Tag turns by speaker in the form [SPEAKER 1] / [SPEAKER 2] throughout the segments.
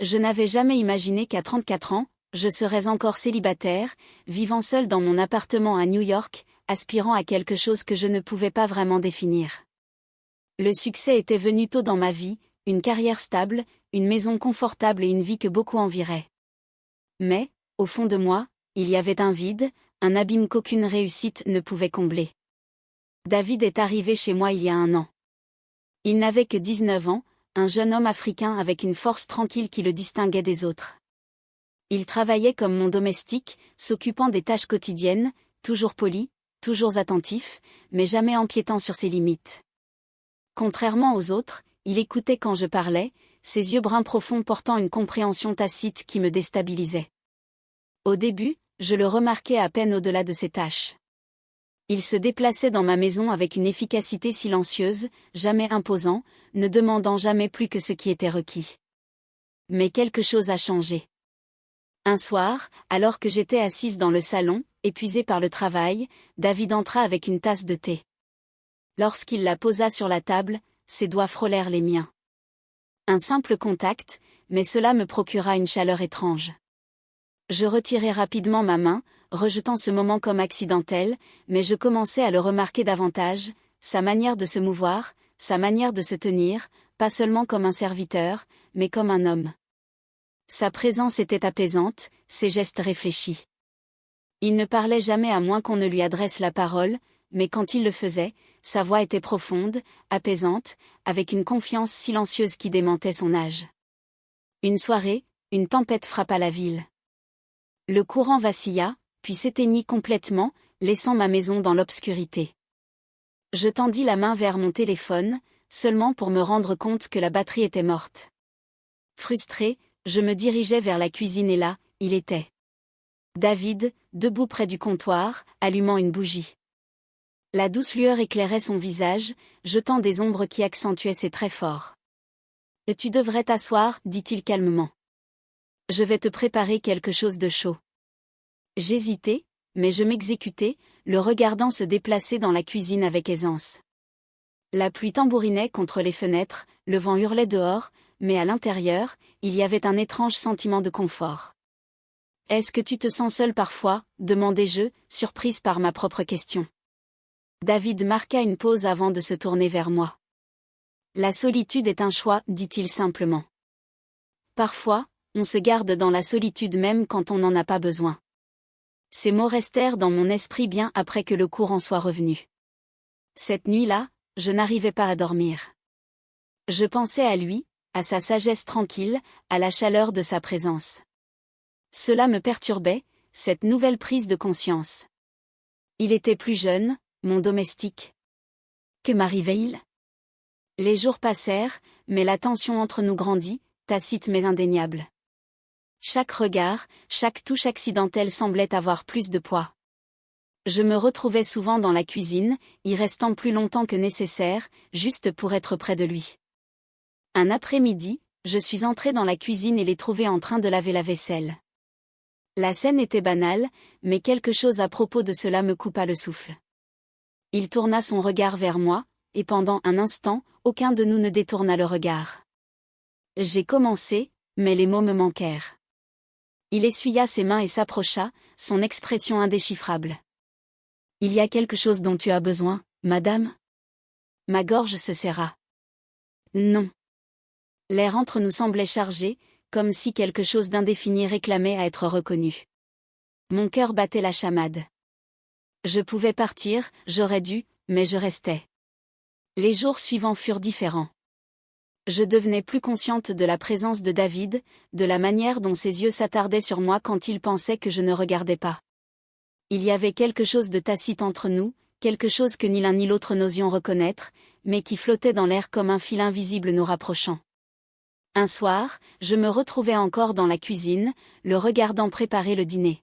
[SPEAKER 1] Je n'avais jamais imaginé qu'à 34 ans, je serais encore célibataire, vivant seul dans mon appartement à New York, aspirant à quelque chose que je ne pouvais pas vraiment définir. Le succès était venu tôt dans ma vie, une carrière stable, une maison confortable et une vie que beaucoup envieraient. Mais, au fond de moi, il y avait un vide, un abîme qu'aucune réussite ne pouvait combler. David est arrivé chez moi il y a 1 an. Il n'avait que 19 ans, un jeune homme africain avec une force tranquille qui le distinguait des autres. Il travaillait comme mon domestique, s'occupant des tâches quotidiennes, toujours poli, toujours attentif, mais jamais empiétant sur ses limites. Contrairement aux autres, il écoutait quand je parlais, ses yeux bruns profonds portant une compréhension tacite qui me déstabilisait. Au début, je le remarquais à peine au-delà de ses tâches. Il se déplaçait dans ma maison avec une efficacité silencieuse, jamais imposant, ne demandant jamais plus que ce qui était requis. Mais quelque chose a changé. Un soir, alors que j'étais assise dans le salon, épuisée par le travail, David entra avec une tasse de thé. Lorsqu'il la posa sur la table, ses doigts frôlèrent les miens. Un simple contact, mais cela me procura une chaleur étrange. Je retirai rapidement ma main, rejetant ce moment comme accidentel, mais je commençai à le remarquer davantage, sa manière de se mouvoir, sa manière de se tenir, pas seulement comme un serviteur, mais comme un homme. Sa présence était apaisante, ses gestes réfléchis. Il ne parlait jamais à moins qu'on ne lui adresse la parole, mais quand il le faisait, sa voix était profonde, apaisante, avec une confiance silencieuse qui démentait son âge. Une soirée, une tempête frappa la ville. Le courant vacilla, puis s'éteignit complètement, laissant ma maison dans l'obscurité. Je tendis la main vers mon téléphone, seulement pour me rendre compte que la batterie était morte. Frustré, je me dirigeais vers la cuisine et là, il était. David, debout près du comptoir, allumant une bougie. La douce lueur éclairait son visage, jetant des ombres qui accentuaient ses traits forts. « Tu devrais t'asseoir, dit-il calmement. Je vais te préparer quelque chose de chaud. » J'hésitais, mais je m'exécutais, le regardant se déplacer dans la cuisine avec aisance. La pluie tambourinait contre les fenêtres, le vent hurlait dehors, mais à l'intérieur, il y avait un étrange sentiment de confort. « Est-ce que tu te sens seul parfois ?» demandai-je, surprise par ma propre question. David marqua une pause avant de se tourner vers moi. « La solitude est un choix, dit-il simplement. Parfois, on se garde dans la solitude même quand on n'en a pas besoin. » Ces mots restèrent dans mon esprit bien après que le courant soit revenu. Cette nuit-là, je n'arrivais pas à dormir. Je pensais à lui, à sa sagesse tranquille, à la chaleur de sa présence. Cela me perturbait, cette nouvelle prise de conscience. Il était plus jeune, mon domestique. Que m'arrivait-il ? Les jours passèrent, mais la tension entre nous grandit, tacite mais indéniable. Chaque regard, chaque touche accidentelle semblait avoir plus de poids. Je me retrouvais souvent dans la cuisine, y restant plus longtemps que nécessaire, juste pour être près de lui. Un après-midi, je suis entrée dans la cuisine et l'ai trouvé en train de laver la vaisselle. La scène était banale, mais quelque chose à propos de cela me coupa le souffle. Il tourna son regard vers moi, et pendant un instant, aucun de nous ne détourna le regard. J'ai commencé, mais les mots me manquèrent. Il essuya ses mains et s'approcha, son expression indéchiffrable. « Il y a quelque chose dont tu as besoin, madame ?» Ma gorge se serra. « Non. » L'air entre nous semblait chargé, comme si quelque chose d'indéfini réclamait à être reconnu. Mon cœur battait la chamade. Je pouvais partir, j'aurais dû, mais je restais. Les jours suivants furent différents. Je devenais plus consciente de la présence de David, de la manière dont ses yeux s'attardaient sur moi quand il pensait que je ne regardais pas. Il y avait quelque chose de tacite entre nous, quelque chose que ni l'un ni l'autre n'osions reconnaître, mais qui flottait dans l'air comme un fil invisible nous rapprochant. Un soir, je me retrouvais encore dans la cuisine, le regardant préparer le dîner.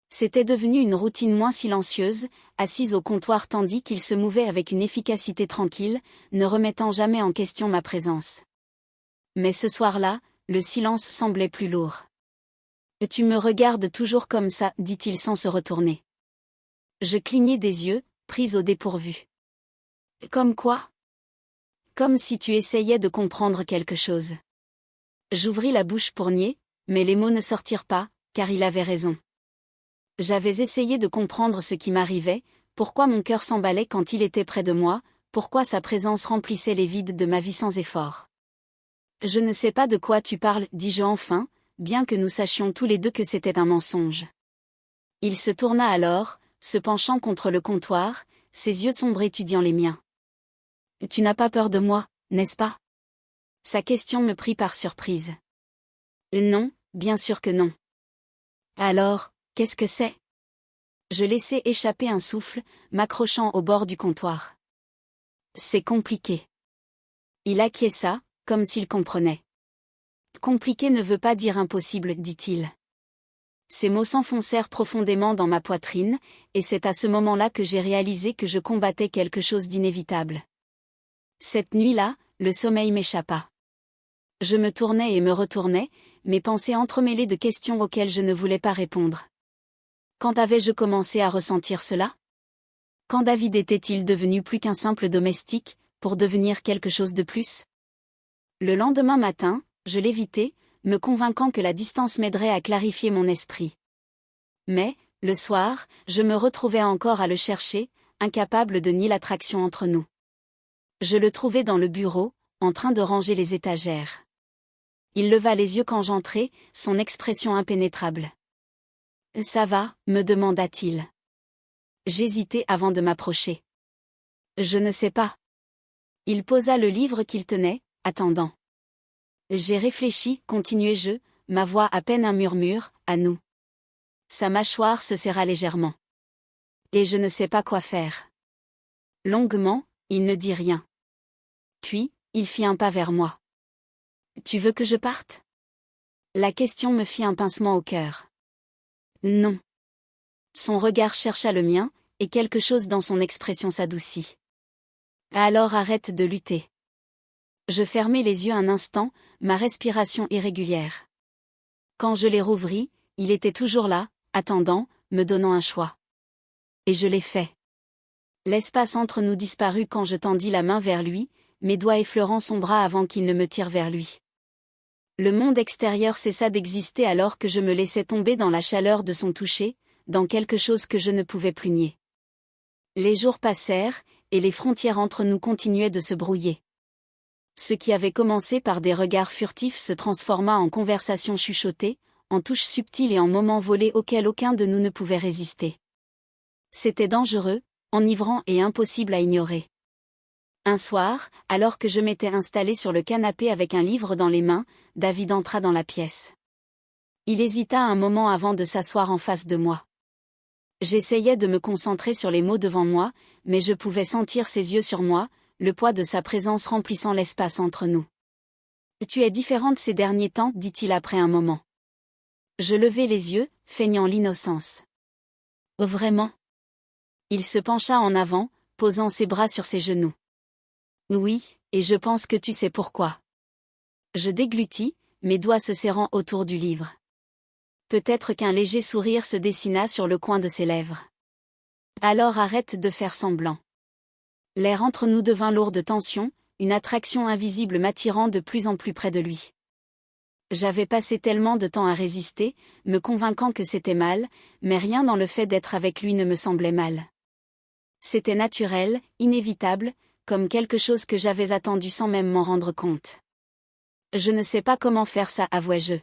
[SPEAKER 1] C'était devenu une routine moins silencieuse, assise au comptoir tandis qu'il se mouvait avec une efficacité tranquille, ne remettant jamais en question ma présence. Mais ce soir-là, le silence semblait plus lourd. « Tu me regardes toujours comme ça, dit-il sans se retourner. » Je clignai des yeux, prise au dépourvu. « Comme quoi ? » Comme si tu essayais de comprendre quelque chose. J'ouvris la bouche pour nier, mais les mots ne sortirent pas, car il avait raison. J'avais essayé de comprendre ce qui m'arrivait, pourquoi mon cœur s'emballait quand il était près de moi, pourquoi sa présence remplissait les vides de ma vie sans effort. Je ne sais pas de quoi tu parles, dis-je enfin, bien que nous sachions tous les deux que c'était un mensonge. Il se tourna alors, se penchant contre le comptoir, ses yeux sombres étudiant les miens. Tu n'as pas peur de moi, n'est-ce pas? Sa question me prit par surprise. Non, bien sûr que non. Alors, qu'est-ce que c'est? Je laissai échapper un souffle, m'accrochant au bord du comptoir. C'est compliqué. Il acquiesça, comme s'il comprenait. Compliqué ne veut pas dire impossible, dit-il. Ces mots s'enfoncèrent profondément dans ma poitrine, et c'est à ce moment-là que j'ai réalisé que je combattais quelque chose d'inévitable. Cette nuit-là, le sommeil m'échappa. Je me tournais et me retournais, mes pensées entremêlées de questions auxquelles je ne voulais pas répondre. Quand avais-je commencé à ressentir cela? Quand David était-il devenu plus qu'un simple domestique, pour devenir quelque chose de plus? Le lendemain matin, je l'évitai, me convainquant que la distance m'aiderait à clarifier mon esprit. Mais, le soir, je me retrouvais encore à le chercher, incapable de nier l'attraction entre nous. Je le trouvai dans le bureau, en train de ranger les étagères. Il leva les yeux quand j'entrai, son expression impénétrable. « Ça va ?» me demanda-t-il. J'hésitai avant de m'approcher. « Je ne sais pas. » Il posa le livre qu'il tenait, attendant. J'ai réfléchi, continuai-je, ma voix à peine un murmure, à nous. Sa mâchoire se serra légèrement. Et je ne sais pas quoi faire. Longuement, il ne dit rien. Puis, il fit un pas vers moi. Tu veux que je parte? La question me fit un pincement au cœur. Non. Son regard chercha le mien, et quelque chose dans son expression s'adoucit. Alors arrête de lutter. Je fermai les yeux un instant, ma respiration irrégulière. Quand je les rouvris, il était toujours là, attendant, me donnant un choix. Et je l'ai fait. L'espace entre nous disparut quand je tendis la main vers lui, mes doigts effleurant son bras avant qu'il ne me tire vers lui. Le monde extérieur cessa d'exister alors que je me laissais tomber dans la chaleur de son toucher, dans quelque chose que je ne pouvais plus nier. Les jours passèrent, et les frontières entre nous continuaient de se brouiller. Ce qui avait commencé par des regards furtifs se transforma en conversations chuchotées, en touches subtiles et en moments volés auxquels aucun de nous ne pouvait résister. C'était dangereux, enivrant et impossible à ignorer. Un soir, alors que je m'étais installé sur le canapé avec un livre dans les mains, David entra dans la pièce. Il hésita un moment avant de s'asseoir en face de moi. J'essayais de me concentrer sur les mots devant moi, mais je pouvais sentir ses yeux sur moi, le poids de sa présence remplissant l'espace entre nous. « Tu es différente ces derniers temps, dit-il après un moment. Je levai les yeux, feignant l'innocence. « Oh vraiment ?» Il se pencha en avant, posant ses bras sur ses genoux. « Oui, et je pense que tu sais pourquoi. » Je déglutis, mes doigts se serrant autour du livre. Peut-être qu'un léger sourire se dessina sur le coin de ses lèvres. « Alors arrête de faire semblant. » L'air entre nous devint lourd de tension, une attraction invisible m'attirant de plus en plus près de lui. J'avais passé tellement de temps à résister, me convainquant que c'était mal, mais rien dans le fait d'être avec lui ne me semblait mal. C'était naturel, inévitable, comme quelque chose que j'avais attendu sans même m'en rendre compte. Je ne sais pas comment faire ça, avouai-je.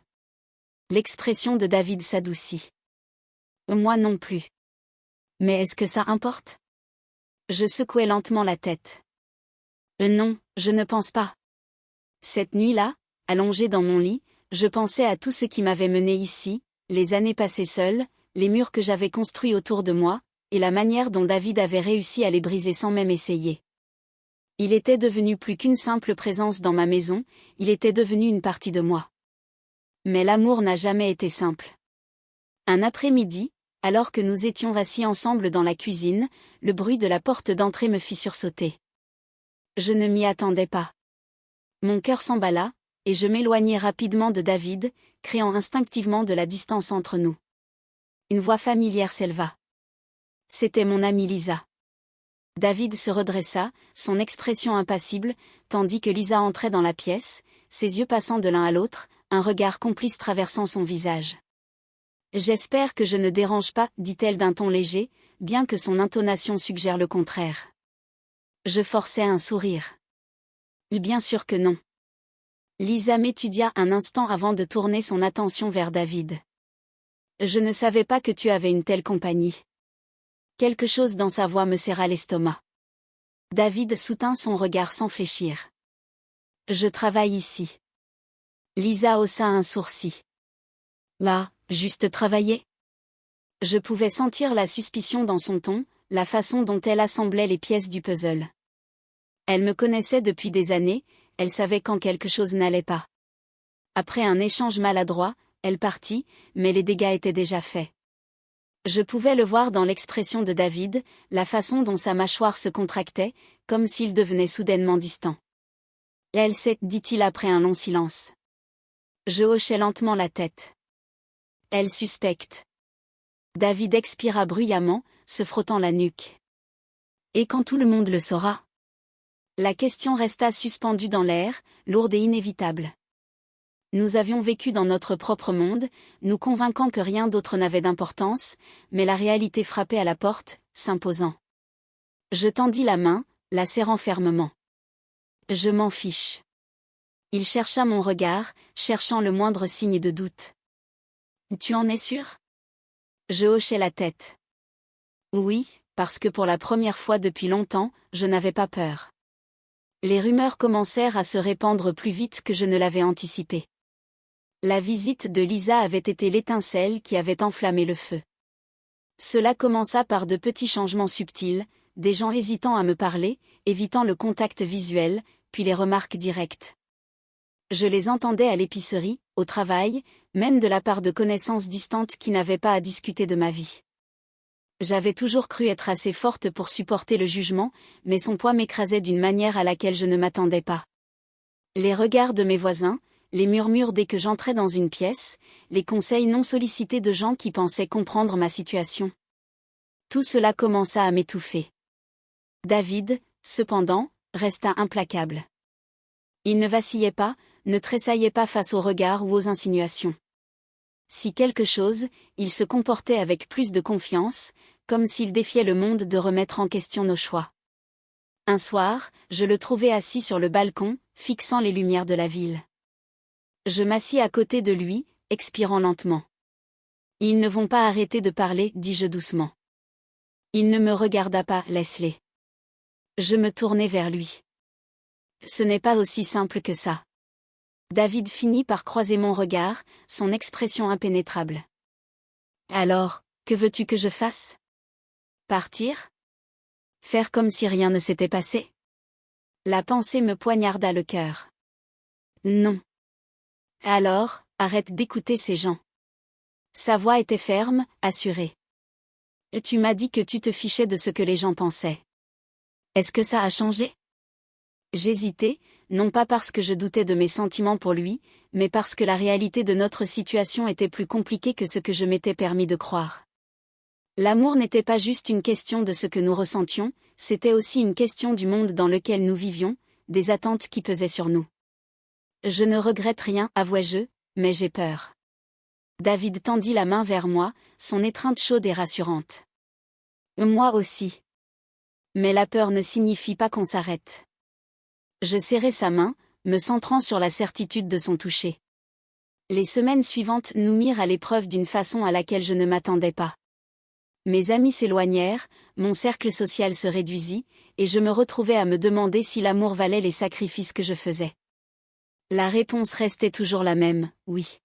[SPEAKER 1] L'expression de David s'adoucit. Moi non plus. Mais est-ce que ça importe? Je secouai lentement la tête. Non, je ne pense pas. Cette nuit-là, allongé dans mon lit, je pensais à tout ce qui m'avait mené ici, les années passées seules, les murs que j'avais construits autour de moi, et la manière dont David avait réussi à les briser sans même essayer. Il était devenu plus qu'une simple présence dans ma maison, il était devenu une partie de moi. Mais l'amour n'a jamais été simple. Un après-midi, alors que nous étions assis ensemble dans la cuisine, le bruit de la porte d'entrée me fit sursauter. Je ne m'y attendais pas. Mon cœur s'emballa, et je m'éloignai rapidement de David, créant instinctivement de la distance entre nous. Une voix familière s'éleva. C'était mon amie Lisa. David se redressa, son expression impassible, tandis que Lisa entrait dans la pièce, ses yeux passant de l'un à l'autre, un regard complice traversant son visage. J'espère que je ne dérange pas, dit-elle d'un ton léger, bien que son intonation suggère le contraire. Je forçai un sourire. Bien sûr que non. Lisa m'étudia un instant avant de tourner son attention vers David. Je ne savais pas que tu avais une telle compagnie. Quelque chose dans sa voix me serra l'estomac. David soutint son regard sans fléchir. Je travaille ici. Lisa haussa un sourcil. Là, juste travailler? Je pouvais sentir la suspicion dans son ton, la façon dont elle assemblait les pièces du puzzle. Elle me connaissait depuis des années, elle savait quand quelque chose n'allait pas. Après un échange maladroit, elle partit, mais les dégâts étaient déjà faits. Je pouvais le voir dans l'expression de David, la façon dont sa mâchoire se contractait, comme s'il devenait soudainement distant. Elle sait, dit-il après un long silence. Je hochai lentement la tête. Elle suspecte. David expira bruyamment, se frottant la nuque. Et quand tout le monde le saura? La question resta suspendue dans l'air, lourde et inévitable. Nous avions vécu dans notre propre monde, nous convainquant que rien d'autre n'avait d'importance, mais la réalité frappait à la porte, s'imposant. Je tendis la main, la serrant fermement. Je m'en fiche. Il chercha mon regard, cherchant le moindre signe de doute. Tu en es sûr? Je hochai la tête. Oui, parce que pour la première fois depuis longtemps, je n'avais pas peur. Les rumeurs commencèrent à se répandre plus vite que je ne l'avais anticipé. La visite de Lisa avait été l'étincelle qui avait enflammé le feu. Cela commença par de petits changements subtils, des gens hésitant à me parler, évitant le contact visuel, puis les remarques directes. Je les entendais à l'épicerie, au travail, même de la part de connaissances distantes qui n'avaient pas à discuter de ma vie. J'avais toujours cru être assez forte pour supporter le jugement, mais son poids m'écrasait d'une manière à laquelle je ne m'attendais pas. Les regards de mes voisins, les murmures dès que j'entrais dans une pièce, les conseils non sollicités de gens qui pensaient comprendre ma situation. Tout cela commença à m'étouffer. David, cependant, resta implacable. Il ne vacillait pas, ne tressaillait pas face aux regards ou aux insinuations. Si quelque chose, il se comportait avec plus de confiance, comme s'il défiait le monde de remettre en question nos choix. Un soir, je le trouvai assis sur le balcon, fixant les lumières de la ville. Je m'assis à côté de lui, expirant lentement. Ils ne vont pas arrêter de parler, dis-je doucement. Il ne me regarda pas, laisse-les. Je me tournai vers lui. Ce n'est pas aussi simple que ça. David finit par croiser mon regard, son expression impénétrable. Alors, que veux-tu que je fasse? Partir? Faire comme si rien ne s'était passé? La pensée me poignarda le cœur. Non. Alors, arrête d'écouter ces gens. Sa voix était ferme, assurée. Tu m'as dit que tu te fichais de ce que les gens pensaient. Est-ce que ça a changé? J'hésitais, non pas parce que je doutais de mes sentiments pour lui, mais parce que la réalité de notre situation était plus compliquée que ce que je m'étais permis de croire. L'amour n'était pas juste une question de ce que nous ressentions, c'était aussi une question du monde dans lequel nous vivions, des attentes qui pesaient sur nous. Je ne regrette rien, avouai-je, mais j'ai peur. David tendit la main vers moi, son étreinte chaude et rassurante. Moi aussi. Mais la peur ne signifie pas qu'on s'arrête. Je serrai sa main, me centrant sur la certitude de son toucher. Les semaines suivantes nous mirent à l'épreuve d'une façon à laquelle je ne m'attendais pas. Mes amis s'éloignèrent, mon cercle social se réduisit, et je me retrouvais à me demander si l'amour valait les sacrifices que je faisais. La réponse restait toujours la même, oui.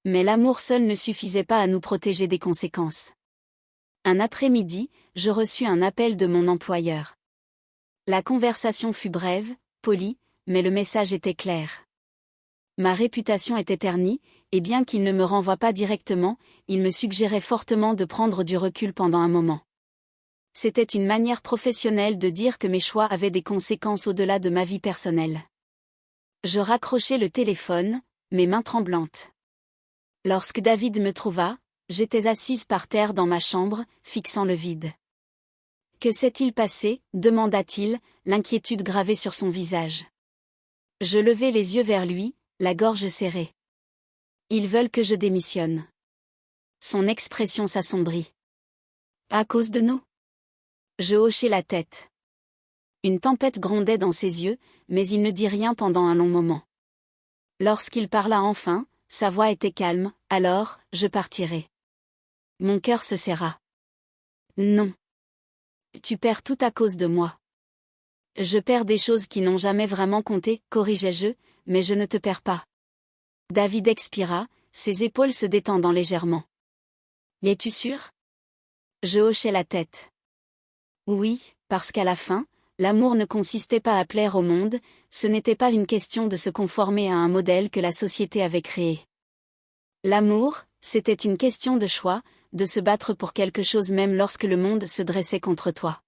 [SPEAKER 1] Mais l'amour seul ne suffisait pas à nous protéger des conséquences. Un après-midi, je reçus un appel de mon employeur. La conversation fut brève, polie, mais le message était clair. Ma réputation était ternie, et bien qu'il ne me renvoie pas directement, il me suggérait fortement de prendre du recul pendant un moment. C'était une manière professionnelle de dire que mes choix avaient des conséquences au-delà de ma vie personnelle. Je raccrochai le téléphone, mes mains tremblantes. Lorsque David me trouva, j'étais assise par terre dans ma chambre, fixant le vide. « Que s'est-il passé » demanda-t-il, l'inquiétude gravée sur son visage. Je levai les yeux vers lui, la gorge serrée. Ils veulent que je démissionne. Son expression s'assombrit. À cause de nous? Je hochai la tête. Une tempête grondait dans ses yeux, mais il ne dit rien pendant un long moment. Lorsqu'il parla enfin, sa voix était calme. Alors, je partirai. Mon cœur se serra. Non. Tu perds tout à cause de moi. Je perds des choses qui n'ont jamais vraiment compté, corrigeai-je, mais je ne te perds pas. David expira, ses épaules se détendant légèrement. Es-tu sûr? Je hochai la tête. Oui, parce qu'à la fin, l'amour ne consistait pas à plaire au monde, ce n'était pas une question de se conformer à un modèle que la société avait créé. L'amour, c'était une question de choix, de se battre pour quelque chose même lorsque le monde se dressait contre toi.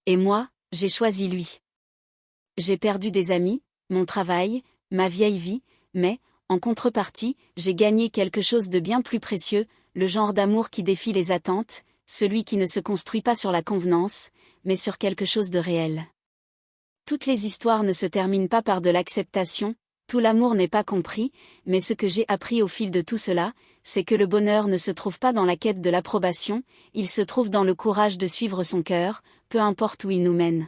[SPEAKER 1] Et moi, j'ai choisi lui. J'ai perdu des amis, mon travail, ma vieille vie, mais, en contrepartie, j'ai gagné quelque chose de bien plus précieux, le genre d'amour qui défie les attentes, celui qui ne se construit pas sur la convenance, mais sur quelque chose de réel. Toutes les histoires ne se terminent pas par de l'acceptation, tout l'amour n'est pas compris, mais ce que j'ai appris au fil de tout cela, c'est que le bonheur ne se trouve pas dans la quête de l'approbation, il se trouve dans le courage de suivre son cœur, peu importe où il nous mène.